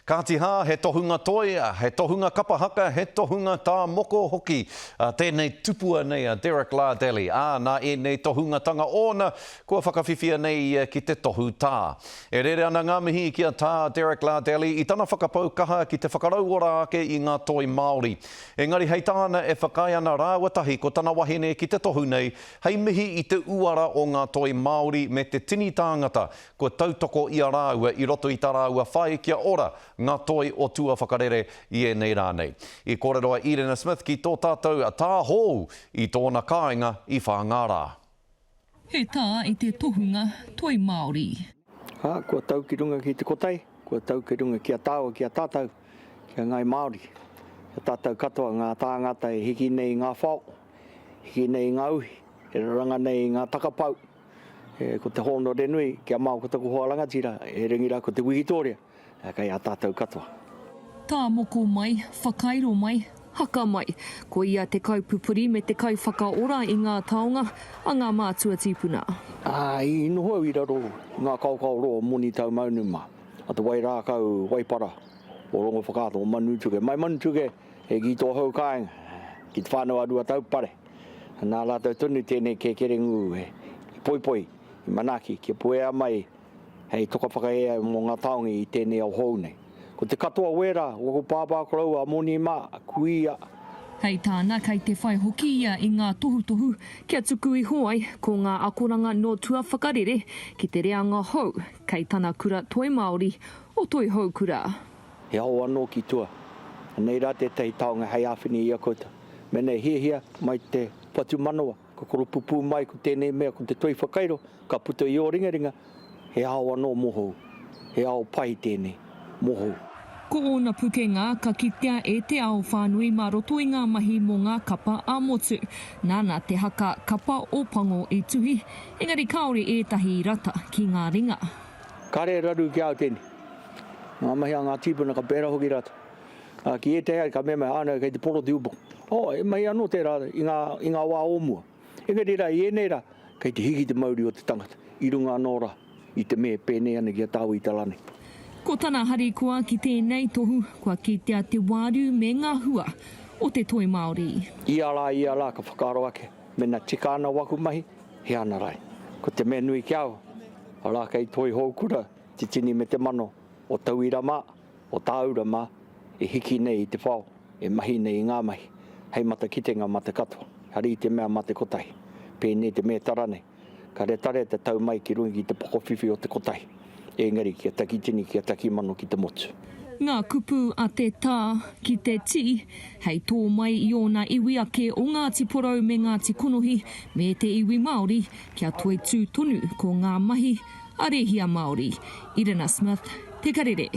Ka tiha, he tohunga toia, he tohunga kapahaka, he tohunga tā moko hoki. Tēnei tupua nei a Derek Lardeli. Nā e nei tohunga tanga ona, kua whakawhiwhia nei ki te tohu tā. E rere ana ngā mihi ki a tā Derek Lardeli, I tana whakapaukaha ki te whakarauora ake I ngā toi Māori. Engari hei tāna e whakai ana rāwatahi ko tana wahine ki te tohu nei, hei mihi I te uara o ngā toi Māori me te tini tāngata, kua tautoko I a rāua I roto I tā rāua whai kia ora, ngā toi o tua whakarere I e nei rānei. I kōreroa Irena Smith ki tō tātou a tā hou I tōna kāinga I whāngārā. He tā I te tohunga toi Māori. Kua tau ki runga ki te kotai, kua tau ki runga ki a tāua ki a tātou, ki a ngai Māori. Ki a tātou katoa ngā tāngata e hiki nei ngā whao, hiki nei ngā uhi, e ranga nei ngā takapau. Ko te hono renui, ki a mau ko taku hoa rangatira, e rengira ko te wihitoria. Kai a tātou katoa. Tā moko mai, whakairo mai, haka mai. Ko ia te kaupupuri me te kai whakaora I ngā taonga a ngā mātua tīpuna. I noho I raro ngā kaukau roa moni tau maunuma. A te wai rākau waipara o rongo whakāto o manutuke. Mai manutuke e ki tō hau kāinga, ki te whānau arua tau pare. Nā rātou tunu tēnei ke kerengu e poipoi I manaki, ki puea mai hei toka whakaea mō ngā taongi I tēnei au hou nei. Ko te katoa wera, wako pāpā korau a moni mā, kuia. Hei tāna kei te whai hoki ia I ngā tohu kia tuku I hoai ko ngā akoranga no tua whakarere ki te reanga hou kei tana kura toi Māori o toi hou kura. He hau anō ki tua. Nei rā te tei taonga hei awhini I a kouta. Menei hia mai te patu manoa. Ka koro pupu mai ko tēnei mea ko te toi whakairo. Ka puto I o ringaringa. He hau anō moho. He hau pai tēnei moho. Ko ōna pukenga ka kitea e te ao whānui mā roto I ngā mahi mō ngā kapa a motu. Nāna te haka kapa o pango I tuhi, engari kaore ētahi I rata ki ngā ringa. Kare raru ki au tēnei. Ngā mahi a ngā tīpuna ka pēra hoki rata. Ki e te hea ka mea mai ānau kei te poro te upo. E mai anō te rata I ngā wā omua. Engari rā I enei rā, kei te hiki te mauri o te tangata. I runga anō rā, I te mea pēnei ana ki a tāu I talane. Ko tana hari kua ki tēnei tohu, kua kitea te wāru me ngā hua o te toi Māori. Ia rā ka whakaro ake. Mena tika ana waku mahi, he ana rai. Ko te mea nui ki au, a rā kei toi houkura, te tini me te mano, o tauira mā, o tāura mā, e hiki nei I te whao, e mahi nei I ngā mahi. Hei mata kitenga mata katoa, hari te mea mata kotahi. Pēnei te mea tarane, ka re tare te tau mai ki rungi ki te pokowhiwhi o te kotahi. Engari ki a taki tini, ki a taki mano ki te motu. Ngā kupu a te tā ki te ti, hei tō mai I ōna iwi ake o Ngāti Porou me Ngāti Konohi me te iwi Māori kia toi tū tonu ko ngā mahi a rehia Māori. Irena Smith, Te Karere.